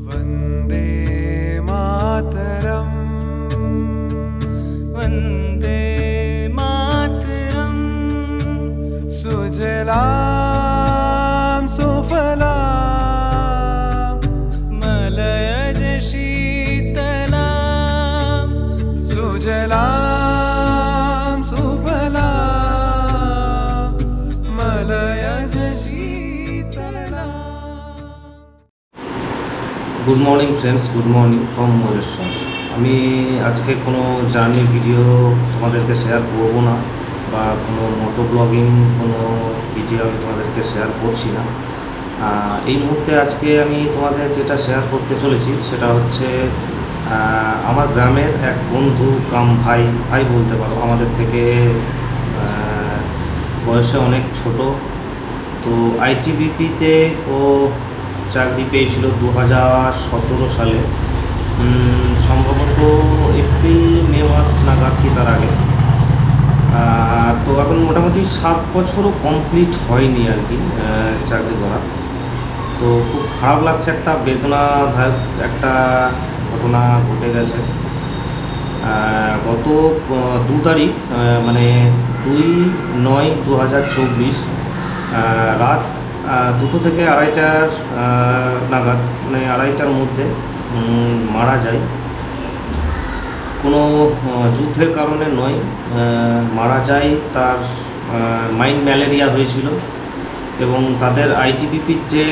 वन्दे मातरम् वन्दे मातरम् सुजलां सुफलां मलयज शीतलां सुजलां सुफलां मलयज शीतलां। Good morning friends, good morning from Mayureshwar. আমি আজকে কোনো জার্নি ভিডিও তোমাদেরকে শেয়ার করব না বা কোনো মোটো ব্লগিং কোনো ভিডিও আমি তোমাদেরকে শেয়ার করছি না। এই মুহূর্তে আজকে আমি তোমাদের যেটা শেয়ার করতে চলেছি সেটা হচ্ছে আমার গ্রামের এক বন্ধু কাম ভাই বলতে পারো, আমাদের থেকে বয়সে অনেক ছোট। তো আইটিবিপিতে ও চাকরি পেয়েছিল 2017 সালে, সম্ভবত এপ্রিল মে মাস নাগাদ কি তার আগে। তো এখন মোটামুটি 7 বছরও কমপ্লিট হয়নি আর কি চাকরি করা। তো খুব খারাপ লাগছে, একটা বেদনাদায়ক একটা ঘটনা ঘটে গেছে। গত 2 তারিখ মানে 2/9/2024 রাত 2টো থেকে 2:30টার নাগাদ, মানে 2:30টার মধ্যে মারা যায়। কোনো যুদ্ধের কারণে নয়, মারা যায় তার মাইন্ড ম্যালেরিয়া হয়েছিল এবং তাদের আইটিবিপির যে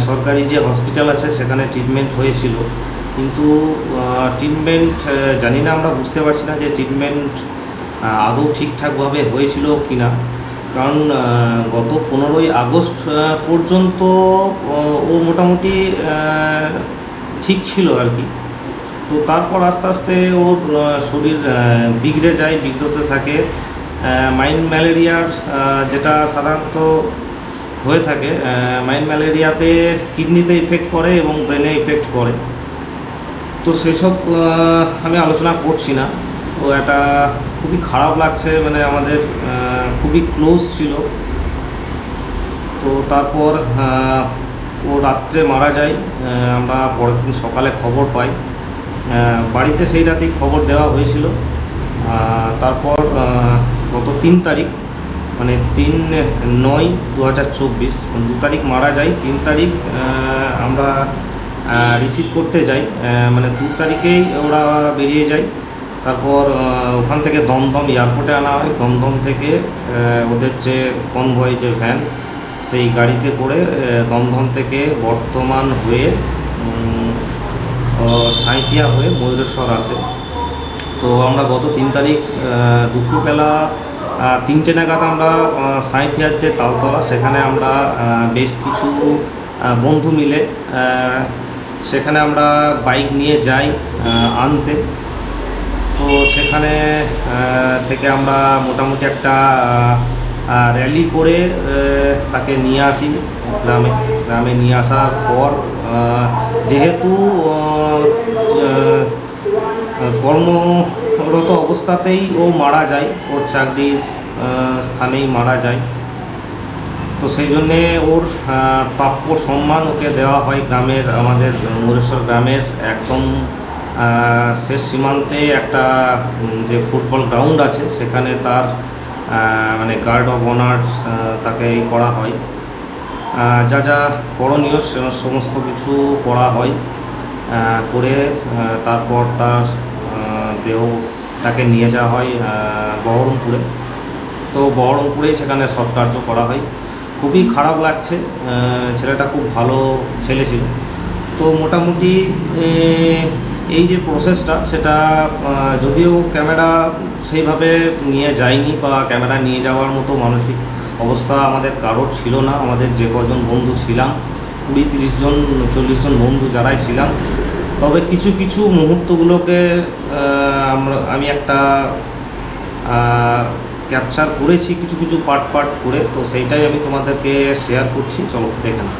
সরকারি যে হসপিটাল আছে সেখানে ট্রিটমেন্ট হয়েছিল, কিন্তু ট্রিটমেন্ট জানি না, আমরা বুঝতে পারছি না যে ট্রিটমেন্ট আদৌ ঠিকঠাকভাবে হয়েছিল কি না। কারণ গত 15ই আগস্ট পর্যন্ত ও মোটামুটি ঠিক ছিল আর কি। তো তারপর আস্তে আস্তে ওর শরীর বিগড়তে থাকে। মাইন্ড ম্যালেরিয়ার যেটা সাধারণত হয়ে থাকে, মাইন্ড ম্যালেরিয়াতে কিডনিতে ইফেক্ট করে এবং ব্রেনে ইফেক্ট করে। তো সেসব আমি আলোচনা করছি না। তো এটা খুবই খারাপ লাগছে, মানে আমাদের খুবই ক্লোজ ছিল। তো তারপর ও রাত্রে মারা যায়, আমরা পরের দিন সকালে খবর পাই। বাড়িতে সেই রাতেই খবর দেওয়া হয়েছিল। তারপর গত 3 তারিখ মানে 3/9/2024, 2 তারিখ মারা যায়, 3 তারিখ আমরা রিসিভ করতে যাই। মানে 2 তারিখেই ওরা বেরিয়ে যায়। তারপর ওখান থেকে দমদম এয়ারপোর্টে আনা হয়। দমদম থেকে ওদের যে কনভয় যে ভ্যান, সেই গাড়িতে করে দমদম থেকে বর্ধমান হয়ে সাঁইথিয়া হয়ে ময়ূরেশ্বর আসে। তো আমরা গত 3 তারিখ দুপুরবেলা 3টে নাগাদ আমরা সাঁইথিয়ার যে তালতলা, সেখানে আমরা বেশ কিছু বন্ধু মিলে সেখানে আমরা বাইক নিয়ে যাই আনতে। তো সেখানে থেকে আমরা মোটামুটি একটা র্যালি করে তাকে নিয়ে আসি গ্রামে নিয়ে আসার পর, যেহেতু কর্মরত অবস্থাতেই ও মারা যায়, ওর চাকরির স্থানেই মারা যায়। তো সেই জন্যে ওর প্রাপ্য সম্মান ওকে দেওয়া হয় গ্রামের, আমাদের ময়ূরেশ্বর গ্রামের একদম শেষ সীমান্তে একটা যে ফুটবল গ্রাউন্ড আছে, সেখানে তার মানে গার্ড অফ অনার্স তাকে করা হয়। যা যা করণীয় সমস্ত কিছু করা হয়, করে তারপর তার দেহটাকে নিয়ে যাওয়া হয় বহরমপুরে। তো বহরমপুরেই সেখানে সৎকার্য করা হয়। খুবই খারাপ লাগছে, ছেলেটা খুব ভালো ছেলে ছিল। তো মোটামুটি এই যে প্রসেসটা, সেটা যদিও ক্যামেরা সেইভাবে নিয়ে যায়নি বা ক্যামেরা নিয়ে যাওয়ার মতো মানসিক অবস্থা আমাদের কারোর ছিল না। আমাদের যে কজন বন্ধু ছিলাম, 20-30 জন 40 জন বন্ধু যারাই ছিলাম, তবে কিছু কিছু মুহূর্তগুলোকে আমি একটা ক্যাপচার করেছি কিছু কিছু পার্ট করে। তো সেইটাই আমি তোমাদেরকে শেয়ার করছি, চলো দেখে নাও।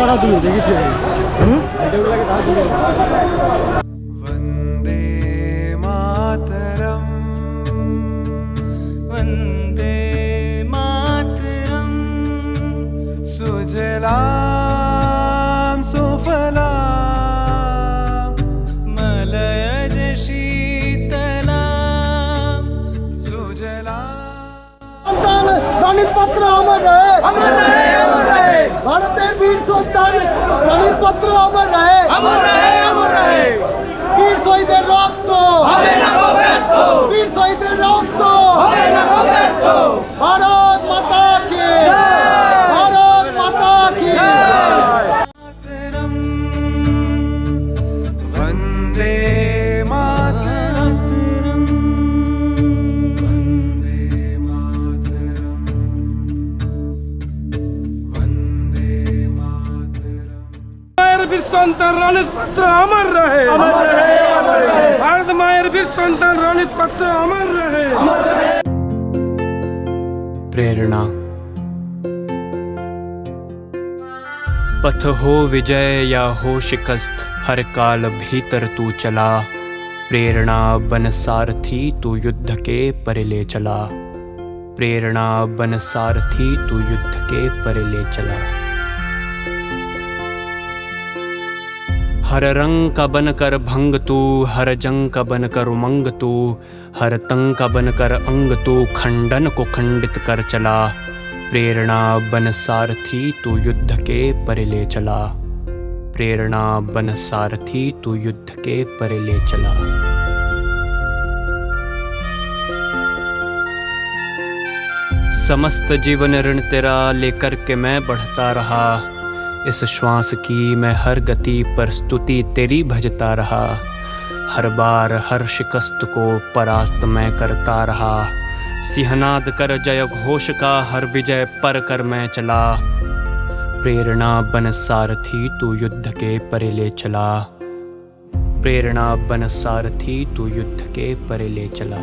তারা দূরে দেখেছি আমি। হুম এটাগুলোকে তারা দূরে वन्दे मातरम् वन्दे मातरम् सुजलां सुफलां मलयज शीतलां सुजलां সন্তান রণিত পাত্র অমর রহে ভারতের বীর সন্তান রণিত পাত্র অমর রহে বীর শহীদের রক্ত বীর শহীদের রক্ত ভারত মাতা কি ভারত মাতা কি मातरम् वन्दे मातरम् वन्दे मातरम् वन्दे मातरम् মায়ের বীর সন্তান রণিত পাত্র অমর রহে ভারত মায়ের বীর সন্তান রণিত পাত্র অমর রহে प्रेरणा पथ हो विजय या हो शिकस्त हर काल भीतर तू चला प्रेरणा बन सारथी तू युद्ध के परिले चला प्रेरणा बन सारथी तू युद्ध के परिले चला हर रंग का बनकर भंग तू हर जंग का बनकर उमंग तू हर तंग का बनकर अंग तू खंडन को खंडित कर चला प्रेरणा बन सारथी तू युद्ध के परिले चला प्रेरणा बन सारथी तू युद्ध के परिले चला समस्त जीवन ऋण तेरा लेकर के मैं बढ़ता रहा इस श्वास की मैं हर गति पर स्तुति तेरी भजता रहा हर बार हर शिकस्त को परास्त मैं करता रहा सिंहनाद कर जय घोष का हर विजय पर कर मैं चला प्रेरणा बन सारथी तू युद्ध के परिले चला प्रेरणा बन सारथी तू युद्ध के परिले चला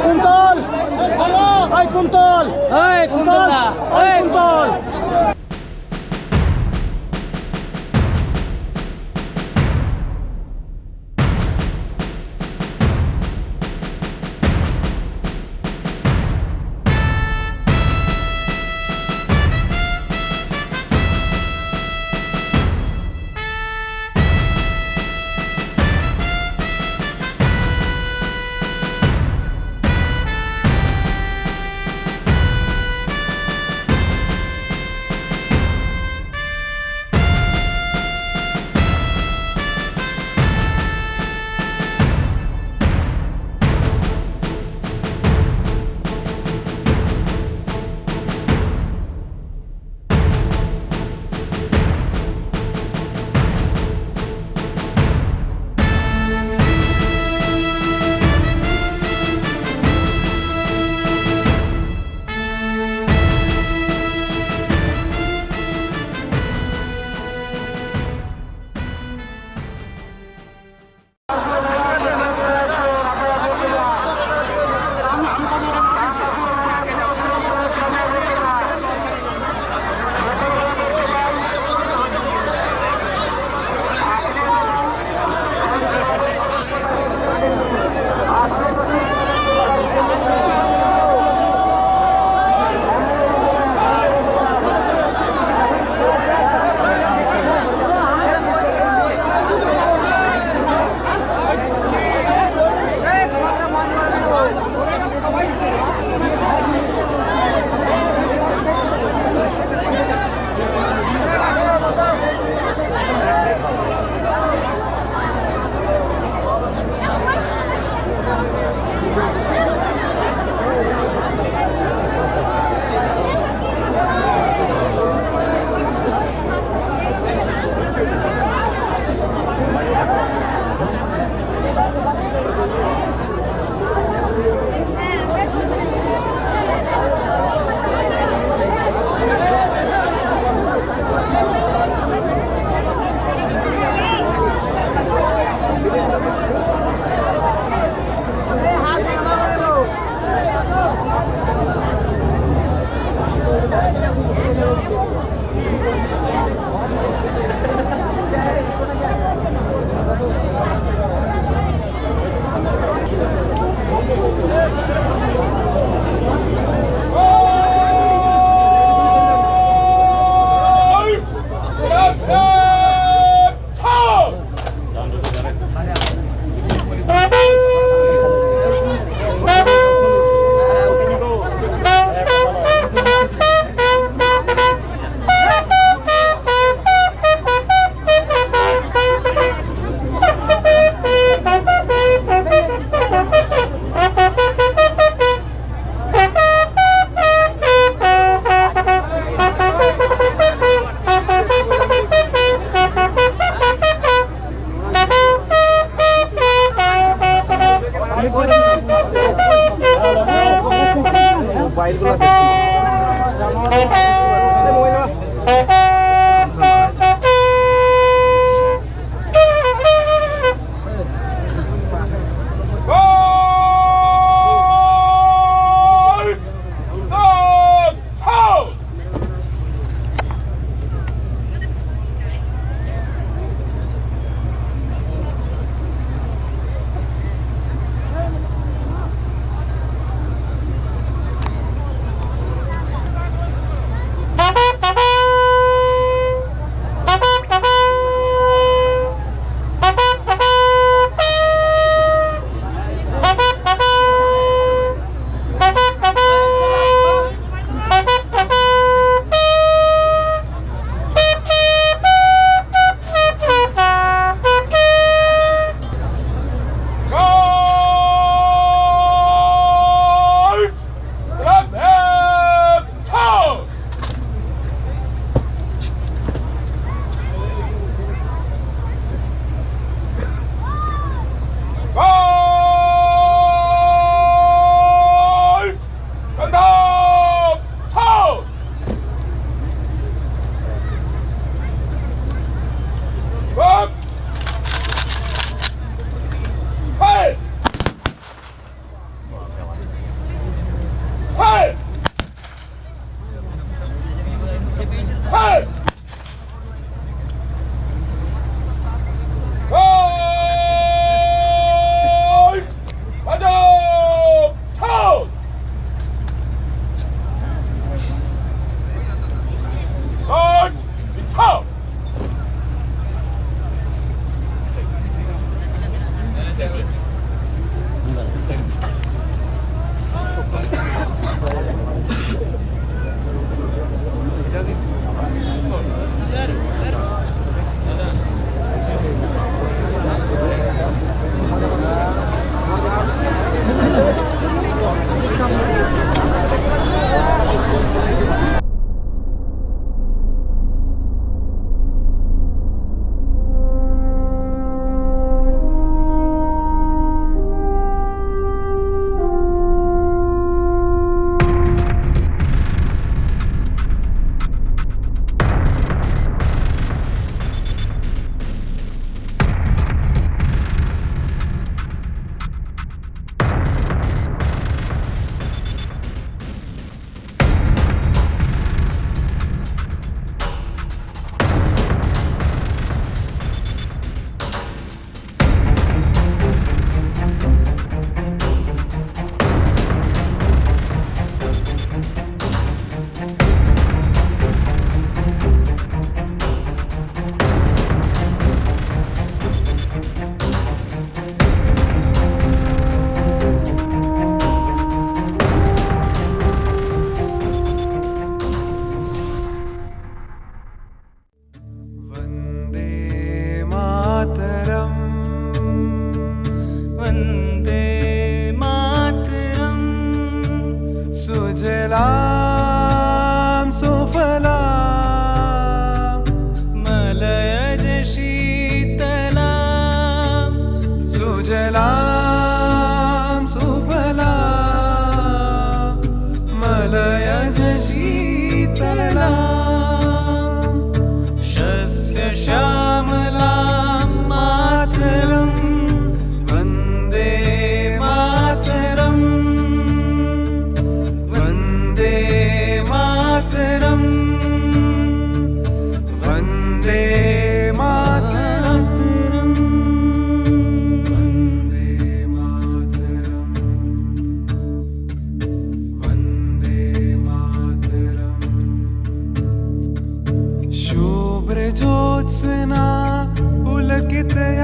কুন্তল কুন্তল मातरम् वन्दे मातरम् सुजलां सुफलां मलयज शीतलां सुजलां सुफलां मलयज शीतलां शस्य श्यामलां मातरं वन्दे मातरं वन्दे मातरं वन्दे मातरं वन्दे मातरं वन्दे मातरम् शुभ्रज्योत्स्ना पुलकितया